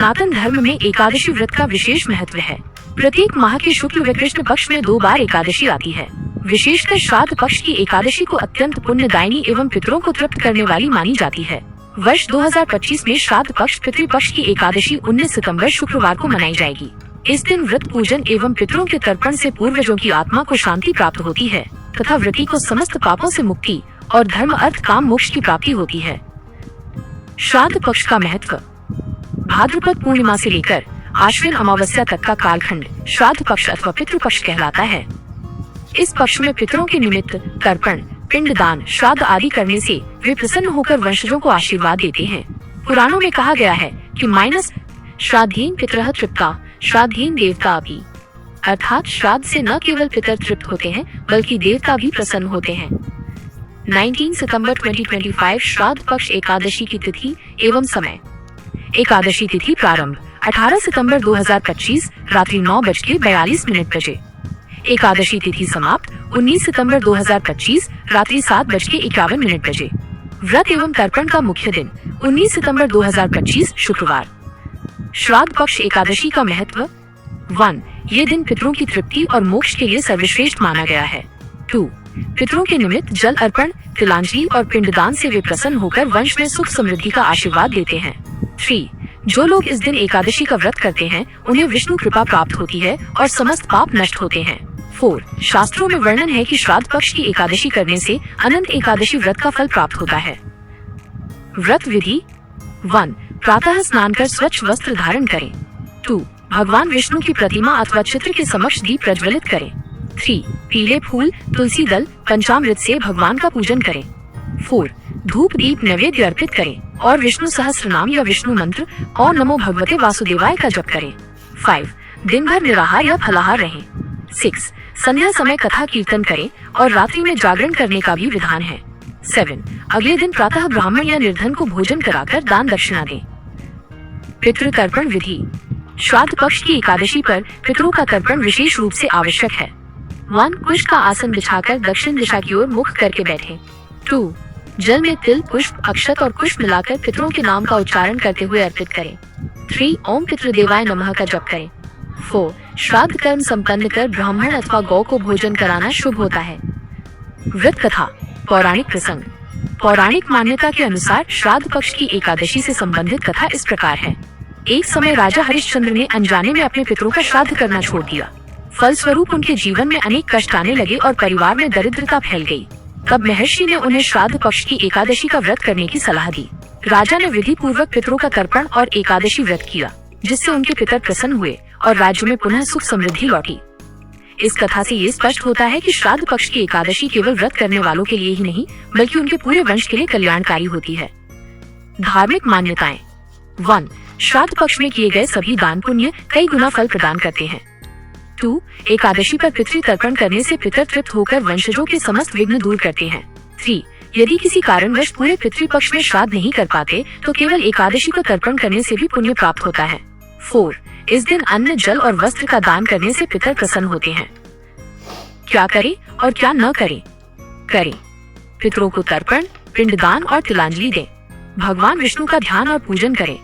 सनातन धर्म में एकादशी व्रत का विशेष महत्व है। प्रत्येक माह के शुक्ल व कृष्ण पक्ष में 2 बार एकादशी आती है। विशेषकर श्राद्ध पक्ष की एकादशी को अत्यंत पुण्यदायिनी एवं पितरों को तृप्त करने वाली मानी जाती है। वर्ष 2025 में श्राद्ध पक्ष पितृपक्ष की एकादशी 19 सितंबर शुक्रवार को मनाई जाएगी। इस दिन व्रत पूजन एवं पितरों के तर्पण से पूर्वजों की आत्मा को शांति प्राप्त होती है तथा व्रती को समस्त पापों से मुक्ति और धर्म अर्थ काम मोक्ष की प्राप्ति होती है। श्राद्ध पक्ष का महत्व। भाद्रपद पूर्णिमा से लेकर आश्विन अमावस्या तक का कालखंड श्राद्ध पक्ष अथवा पितृपक्ष कहलाता है। इस पक्ष में पितरों के निमित्त तर्पण, पिंडदान, श्राद्ध आदि करने से वे प्रसन्न होकर वंशजों को आशीर्वाद देते हैं। पुराणों में कहा गया है कि श्राद्धहीन पितरः तृप्ता श्राद्धहीन देवता अपि, अर्थात श्राद्ध से न केवल पितर तृप्त होते हैं बल्कि देवता भी प्रसन्न होते हैं। 19 सितंबर 2025 श्राद्ध पक्ष एकादशी की तिथि एवं समय। एकादशी तिथि प्रारंभ 18 सितंबर 2025 रात्रि 9:42 बजे। एकादशी तिथि समाप्त 19 सितंबर 2025 रात्रि 7:51 बजे। व्रत एवं तर्पण का मुख्य दिन 19 सितंबर 2025 शुक्रवार। श्राद्ध पक्ष एकादशी का महत्व। 1. ये दिन पितरों की तृप्ति और मोक्ष के लिए सर्वश्रेष्ठ माना गया है। 2. पितरों के निमित्त जल अर्पण, तिलांजलि और पिंडदान से वे प्रसन्न होकर वंश में सुख समृद्धि का आशीर्वाद देते हैं। 3. जो लोग इस दिन एकादशी का व्रत करते हैं उन्हें विष्णु कृपा प्राप्त होती है और समस्त पाप नष्ट होते हैं। 4. शास्त्रों में वर्णन है कि श्राद्ध पक्ष की एकादशी करने से अनंत एकादशी व्रत का फल प्राप्त होता है। व्रत विधि। 1. प्रातः स्नान कर स्वच्छ वस्त्र धारण करें। 2. भगवान विष्णु की प्रतिमा अथवा चित्र के समक्ष दीप प्रज्वलित करें। 3. पीले फूल, तुलसी दल, पंचामृत से भगवान का पूजन करें। 4. धूप दीप नैवेद्य अर्पित करें और विष्णु सहस्त्रनाम या विष्णु मंत्र और नमो भगवते वासुदेवाय का जप करें। 5. दिन भर निराहार या फलाहार रहें। 6. संध्या समय कथा कीर्तन करें और रात्रि में जागरण करने का भी विधान है। 7. अगले दिन प्रातः ब्राह्मण या निर्धन को भोजन कराकर दान दक्षिणा दें। पितृ तर्पण विधि। श्राद्ध पक्ष की एकादशी पर पितरों का तर्पण विशेष रूप से आवश्यक है। 1. कुश का आसन बिछाकर दक्षिण दिशा की ओर मुख करके बैठें। 2. जल में तिल, पुष्प, अक्षत और कुश मिलाकर पितरों के नाम का उच्चारण करते हुए अर्पित करें। 3. ओम पितृदेवाय नमः का जप करें। 4. श्राद्ध कर्म संपन्न कर ब्राह्मण अथवा गौ को भोजन कराना शुभ होता है। व्रत कथा। पौराणिक प्रसंग। पौराणिक मान्यता के अनुसार श्राद्ध पक्ष की एकादशी से संबंधित कथा इस प्रकार है। एक समय राजा हरिश्चंद्र ने अनजाने में अपने पितरों का श्राद्ध करना छोड़ दिया। फलस्वरूप उनके जीवन में अनेक कष्ट आने लगे और परिवार में दरिद्रता फैल गई। तब महर्षि ने उन्हें श्राद्ध पक्ष की एकादशी का व्रत करने की सलाह दी। राजा ने विधि पूर्वक पितरों का तर्पण और एकादशी व्रत किया, जिससे उनके पितर प्रसन्न हुए और राज्य में पुनः सुख समृद्धि लौटी। इस कथा से ये स्पष्ट होता है कि श्राद्ध पक्ष की एकादशी केवल व्रत करने वालों के लिए ही नहीं बल्कि उनके पूरे वंश के लिए कल्याणकारी होती है। धार्मिक मान्यताएं। 1. श्राद्ध पक्ष में किए गए सभी दान पुण्य कई गुना फल प्रदान करते हैं। 2. एकादशी पर पितृ तर्पण करने से पितर तृप्त होकर वंशजों के समस्त विघ्न दूर करते हैं। 3. यदि किसी कारणवश पूरे पितृपक्ष में श्राद्ध नहीं कर पाते तो केवल एकादशी को तर्पण करने से भी पुण्य प्राप्त होता है। 4. इस दिन अन्न, जल और वस्त्र का दान करने से पितर प्रसन्न होते हैं। क्या करें और क्या न करें? करें। पितरों को तर्पण, पिंडदान और तिलांजलि दें। भगवान विष्णु का ध्यान और पूजन करें।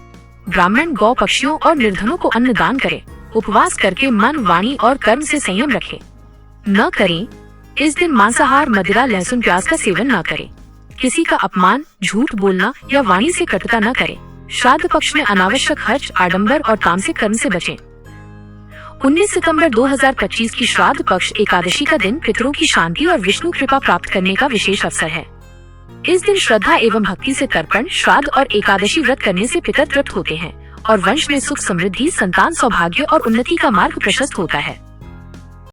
ब्राह्मण, गौ, पक्षियों और निर्धनों को अन्न दान करें। उपवास करके मन, वाणी और कर्म से संयम रखें। न करें। इस दिन मांसाहार, मदिरा, लहसुन, प्याज का सेवन न करें। किसी का अपमान, झूठ बोलना या वाणी से कटुता न करें। श्राद्ध पक्ष में अनावश्यक खर्च, आडंबर और तामसिक कर्म से बचें। 19 सितंबर 2025 की श्राद्ध पक्ष एकादशी का दिन पितरों की शांति और विष्णु कृपा प्राप्त करने का विशेष अवसर है। इस दिन श्रद्धा एवं भक्ति से तर्पण, श्राद्ध और एकादशी व्रत करने से पितर तृप्त होते हैं और वंश में सुख समृद्धि, संतान सौभाग्य और उन्नति का मार्ग प्रशस्त होता है।